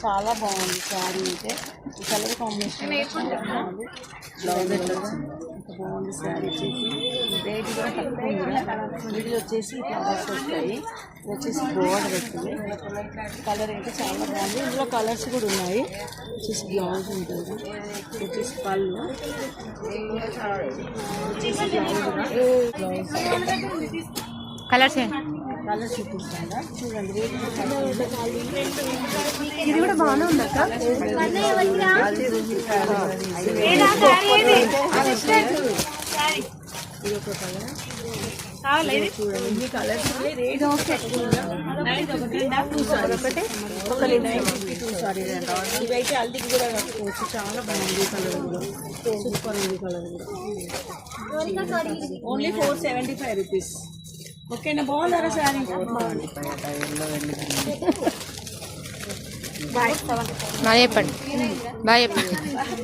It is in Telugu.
చాలా బాగుంది శారీ అయితే. ఈ కలర్ కాంబినేషన్ చాలా బాగుంది. బ్లౌజ్ ఎట్లా వచ్చింది, ఎంత బాగుంది శారీ వచ్చేసి. రేట్ కూడా తక్కువ ఉంది. మిడిల్ వచ్చేసి ఫ్లవర్స్ వస్తాయి, ఇది వచ్చేసి బోర్డర్ వస్తుంది. కలర్ అయితే చాలా బాగుంది. ఇందులో కలర్స్ కూడా ఉన్నాయి. వచ్చేసి బ్లౌజ్ ఉంటుంది, వచ్చేసి పళ్ళు వచ్చేసి బ్లౌజ్ కలర్స్ కలర్ చూపిస్తాను చూడండి. ఇది కూడా బాగానే ఉంది అక్క. ఇది ఒక కలర్ చూడండి. ఈ కలర్స్ రేట్ ఇవైతే అల్లికి కూడా కట్టుకోవచ్చు. చాలా బాగుంది ఈ కలర్ కూడా, సూపర్ ఉంది కలర్ కూడా. Only 475 rupees. ఓకేనా, బాగుందా శారీ? బాగా చెప్పండి, బాగా చెప్పండి.